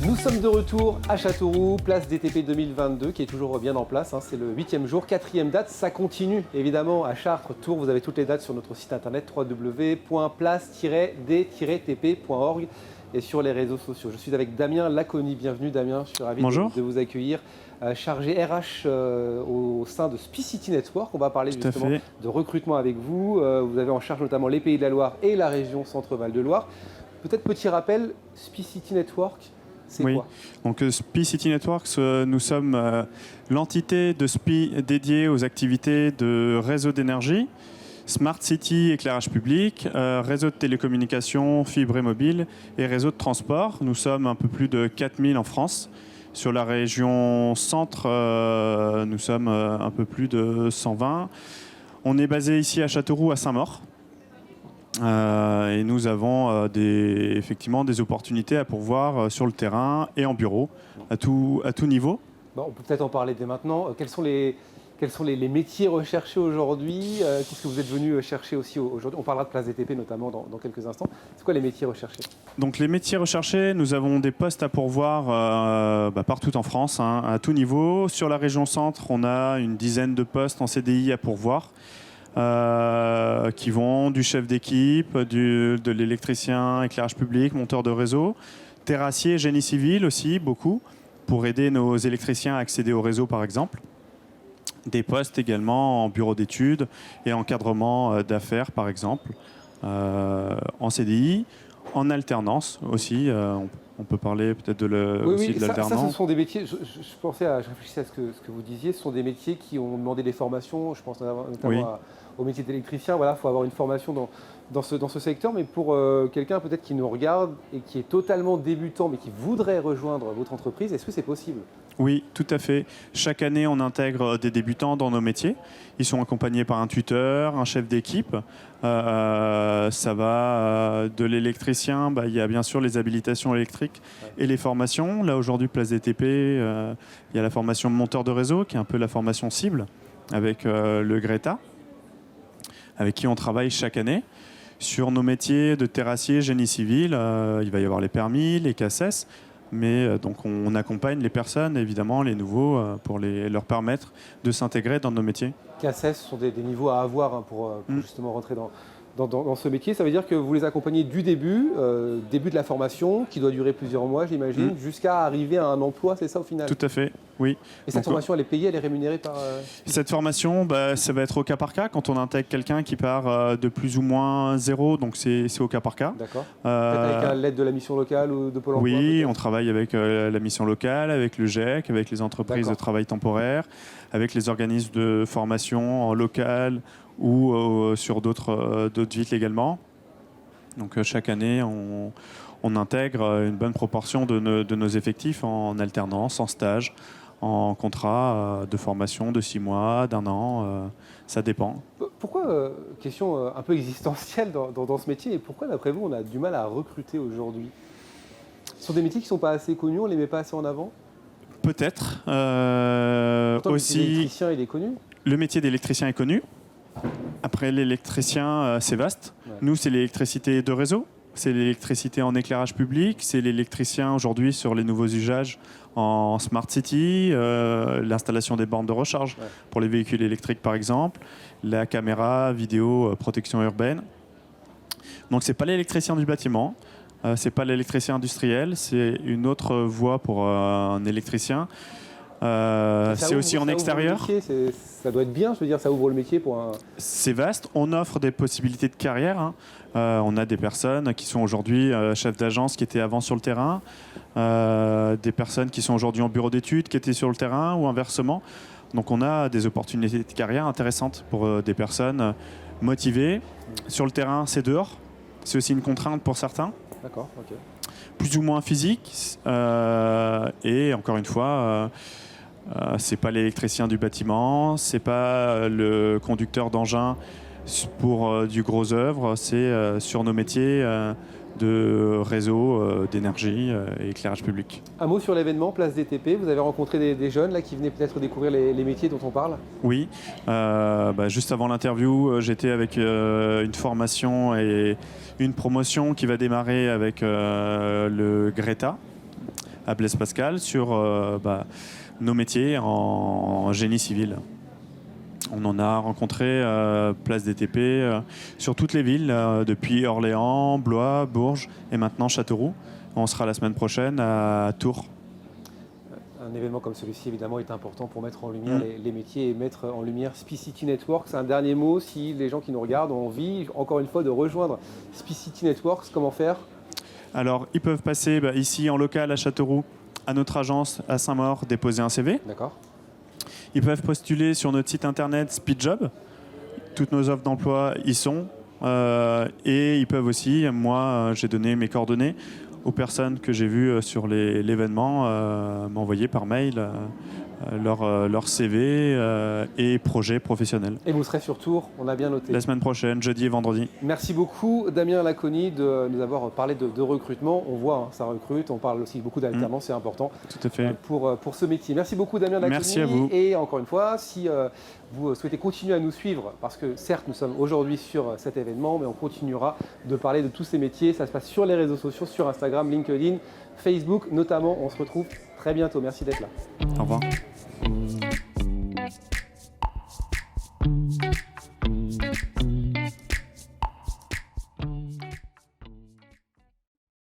Nous sommes de retour à Châteauroux, place DTP 2022 qui est toujours bien en place. C'est le 8e jour, 4e date. Ça continue évidemment à Chartres, Tours. Vous avez toutes les dates sur notre site internet www.place-d-tp.org et sur les réseaux sociaux. Je suis avec Damien Laconi. Bienvenue Damien, je suis ravi de vous accueillir. Chargé RH au sein de Spicity Network. On va parler justement de recrutement avec vous. Vous avez en charge notamment les Pays de la Loire et la région Centre-Val de Loire. Peut-être petit rappel, Spicity Network, c'est quoi ? Donc Spicity Networks, nous sommes l'entité de SPI dédiée aux activités de réseau d'énergie, Smart City, éclairage public, réseau de télécommunications, fibre et mobile et réseau de transport. Nous sommes un peu plus de 4000 en France. Sur la région centre, nous sommes un peu plus de 120. On est basé ici à Châteauroux, à Saint-Maur. Et nous avons effectivement des opportunités à pourvoir sur le terrain et en bureau, à tout niveau. Bon, on peut peut-être en parler dès maintenant. Quels sont les métiers recherchés aujourd'hui ? Qu'est-ce que vous êtes venu chercher aussi aujourd'hui ? On parlera de place DTP notamment dans quelques instants. C'est quoi les métiers recherchés ? Donc les métiers recherchés, nous avons des postes à pourvoir partout en France, à tout niveau. Sur la région centre, on a une dizaine de postes en CDI à pourvoir. Qui vont du chef d'équipe, de l'électricien, éclairage public, monteur de réseau, terrassier, génie civil aussi, beaucoup, pour aider nos électriciens à accéder au réseau par exemple. Des postes également en bureau d'études et encadrement d'affaires par exemple, en CDI, en alternance aussi. On peut parler peut-être de l'alternance. Ça, ce sont des métiers, je réfléchissais à ce que vous disiez, ce sont des métiers qui ont demandé des formations, je pense notamment au métier d'électricien. Voilà, il faut avoir une formation dans ce secteur, mais pour quelqu'un peut-être qui nous regarde et qui est totalement débutant, mais qui voudrait rejoindre votre entreprise, est-ce que c'est possible ? Oui, tout à fait. Chaque année, on intègre des débutants dans nos métiers. Ils sont accompagnés par un tuteur, un chef d'équipe. Ça va de l'électricien. Il y a bien sûr les habilitations électriques et les formations. Là, aujourd'hui, place DTP, il y a la formation de monteur de réseau, qui est un peu la formation cible, avec le Greta, avec qui on travaille chaque année. Sur nos métiers de terrassier, génie civil, il va y avoir les permis, les CACES. Mais donc on accompagne les personnes, évidemment, les nouveaux, pour leur permettre de s'intégrer dans nos métiers. CACES sont des niveaux à avoir pour justement rentrer dans ce métier. Ça veut dire que vous les accompagnez du début de la formation, qui doit durer plusieurs mois, j'imagine, jusqu'à arriver à un emploi, c'est ça au final ? Tout à fait, oui. Et cette formation, elle est payée, elle est rémunérée par... Cette formation, ça va être au cas par cas. Quand on intègre quelqu'un qui part de plus ou moins zéro, donc c'est au cas par cas. D'accord. Peut-être avec l'aide de la mission locale ou de Pôle emploi ? Oui, on travaille avec la mission locale, avec le GEC, avec les entreprises de travail temporaire, avec les organismes de formation en local ou sur d'autres villes également. Donc chaque année, on intègre une bonne proportion de nos effectifs en alternance, en stage, en contrat de formation de 6 mois, d'1 an, ça dépend. Pourquoi, question un peu existentielle dans ce métier, et pourquoi d'après vous on a du mal à recruter aujourd'hui ? Ce sont des métiers qui ne sont pas assez connus, on ne les met pas assez en avant ? Peut-être. Pourtant, aussi, le métier d'électricien, il est connu ? Le métier d'électricien est connu. Après, l'électricien, c'est vaste. Ouais. Nous, c'est l'électricité de réseau, c'est l'électricité en éclairage public, c'est l'électricien aujourd'hui sur les nouveaux usages en Smart City, l'installation des bornes de recharge pour les véhicules électriques, par exemple, la caméra, vidéo, protection urbaine. Donc, ce n'est pas l'électricien du bâtiment, ce n'est pas l'électricien industriel, c'est une autre voie pour un électricien. C'est aussi en extérieur. Ça doit être bien, je veux dire, ça ouvre le métier pour un... C'est vaste, on offre des possibilités de carrière. On a des personnes qui sont aujourd'hui chefs d'agence qui étaient avant sur le terrain, des personnes qui sont aujourd'hui en bureau d'études qui étaient sur le terrain ou inversement. Donc on a des opportunités de carrière intéressantes pour des personnes motivées. Sur le terrain, c'est dehors. C'est aussi une contrainte pour certains. D'accord, ok. Plus ou moins physique. Et encore une fois... c'est pas l'électricien du bâtiment, c'est pas le conducteur d'engin pour du gros œuvre, c'est sur nos métiers de réseau, d'énergie et éclairage public. Un mot sur l'événement Place DTP, vous avez rencontré des jeunes là, qui venaient peut-être découvrir les métiers dont on parle ? Oui, juste avant l'interview, j'étais avec une formation et une promotion qui va démarrer avec le Greta, à Blaise Pascal sur nos métiers en génie civil. On en a rencontré place des TP sur toutes les villes, depuis Orléans, Blois, Bourges et maintenant Châteauroux. On sera la semaine prochaine à Tours. Un événement comme celui-ci, évidemment, est important pour mettre en lumière les métiers et mettre en lumière SpeeCity Networks. Un dernier mot, si les gens qui nous regardent ont envie, encore une fois, de rejoindre SpeeCity Networks, comment faire ? Alors, ils peuvent passer ici en local à Châteauroux, à notre agence à Saint-Maur, déposer un CV. D'accord. Ils peuvent postuler sur notre site internet SpeedJob. Toutes nos offres d'emploi y sont. Et ils peuvent aussi, moi, j'ai donné mes coordonnées aux personnes que j'ai vues sur l'événement, m'envoyer par mail leur CV et projet professionnel. Et vous serez sur Tours, on a bien noté. La semaine prochaine, jeudi et vendredi. Merci beaucoup Damien Laconi de nous avoir parlé de recrutement. On voit, ça recrute, on parle aussi beaucoup d'alternance, c'est important. Tout à fait. Pour ce métier. Merci beaucoup Damien Laconi. Merci à vous. Et encore une fois, si vous souhaitez continuer à nous suivre, parce que certes nous sommes aujourd'hui sur cet événement, mais on continuera de parler de tous ces métiers. Ça se passe sur les réseaux sociaux, sur Instagram, LinkedIn, Facebook notamment. On se retrouve très bientôt. Merci d'être là. Au revoir.